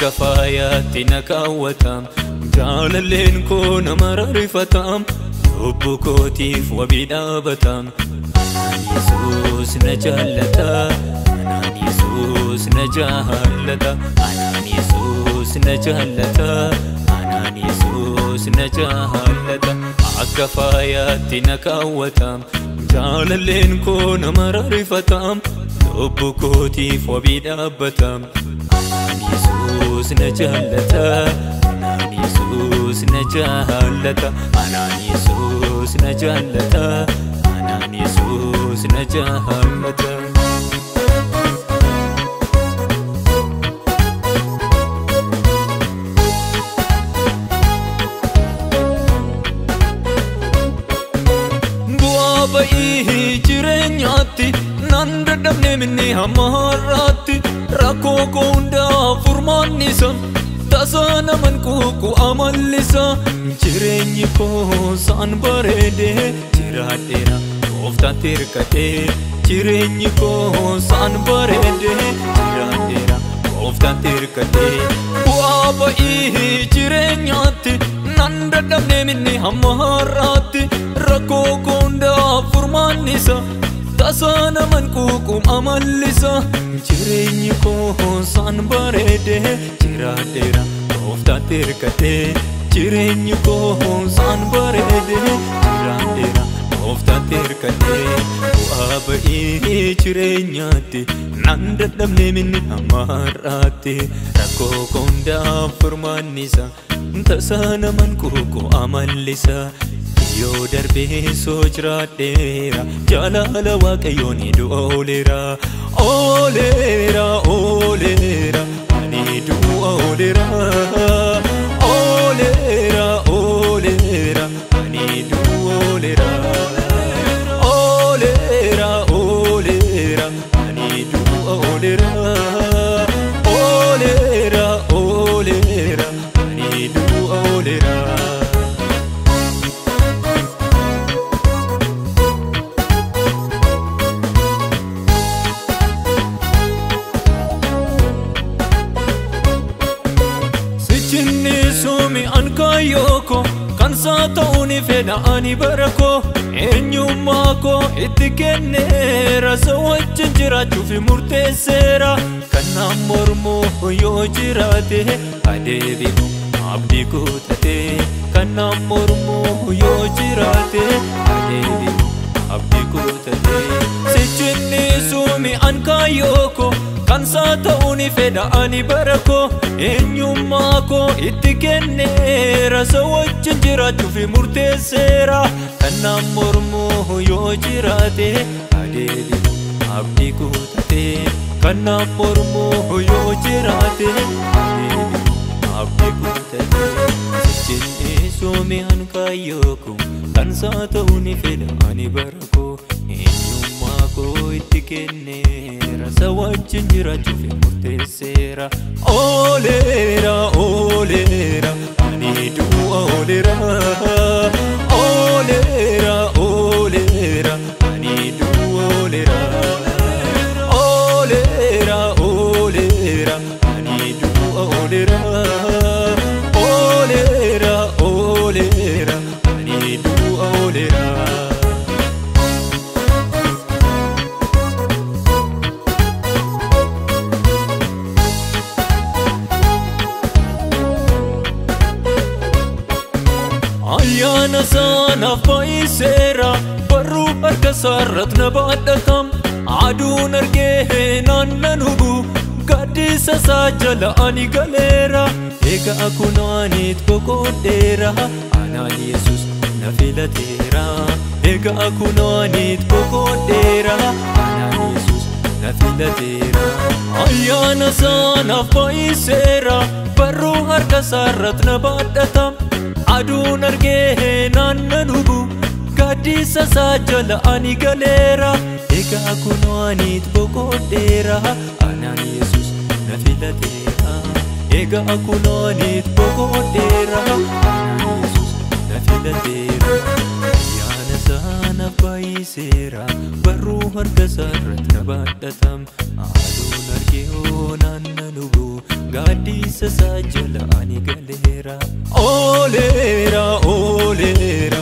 akka faayaatti na kaawwatam jaalalleen koo nama rarifatam lubbu kootiif wabii dhaabatam anaan Yesuus na jaallata anaan Yesuus na jaallata anaan Yesuus na jaallata anaan Yesuus na jaallata akka faayaatti na kaawwatam jaalalleen koo nama rarifatam lubbu kootiif wabii dhaabatam anaan Yesuus na jaallata anaan Yesuus na jaallata anaan Yesuus na jaallata anaan Yesuus na jaallata Ba'i jireenyaatti nan dadhabne minni hamma har'aatti rakkoo koo hundaa furmaannisa tasa naman kuuku amallisa jireenyi koo saan bareede jiraadheera gooftaatti hirkatee jireenyi koo saan bareede jiraadheera gooftaatti hirkatee bu'aa ba'ii jireenyaatti nan dadhabne minni hamma har'aatti rakkoo koo hundaa furmaannisa tasa naman kuukum amallisa jireenyi koo saan bareede jiraadheera gooftaatti hirkatee jireenyi koo saan bareede jiraadheera gooftaatti hirkatee bu'aa ba'ii jireenyaatti nan dadhabne minni hamma har'aatti rakkoo koo hundaa furmaannisa tasa naman kuukum amallisa yoo darbee soo jiraadheera jaalala waaqayyoon du'a ooleera ooleera ooleera ani du'a ooleera ooleera ooleera ani du'a ooleera ooleera ooleera ani du'a ooleera ooleera ooleera ani du'a ooleera Yoko kan saa ta'uuni fedha ani barako eenyummaa koo itti kenneera sa wajjin jiraachuuf murteesseera kan naan mormu yoo jiraate adeebi'u abdii kutatee kan naan mormu yoo jiraate adeebi'u abdii kutatee sichinni suumi an kaayyoo kan saa ta'uuni fedha ani barako eenyummaa koo itti kenneera sa wajjin jiraachuuf murteesseera kan naan mormu yoo jiraate adeebi'u abdii kutatee kan naan mormu yoo jiraate adeebi'u abdii kutatee sichinni suumi an kaayyoo kan saa ta'uuni fedha ani barako eenyummaa koo itti kenneera sa wajjin jiraachuuf murteesseera ooleera ooleera ani du'a ooleera ooleera ooleera ani du'a ooleera ooleera ooleera ani du'a ooleera ooleera ooleera ani du'a ooleera ayyaana saanaaf baay'iseera barruu harka isaarratti na baadhatam aduun argee naannan hubu gaaddisa isaa jala ani galeera egaa kunoo aniit boqodheera anaan Yesuus na filateera egaa kunoo aniit boqodheera anaan Yesuus na filateera ayyaana saanaaf baay'iseera barruu harka isaarratti na baadhatam aduun argee naannan hubu gaaddisa isaa jala ani galeera egaa kunoo aniit boqodheera anaan Yesuus na filateera egaa kunoo aniit boqodheera anaan Yesuus na filateera ayyaana saanaaf baay'ee baay'iseera barruu harka sarratti na baadhatam aduun argee naannan hubuu gaaddisa isaa jala ani galeera ooleera ooleera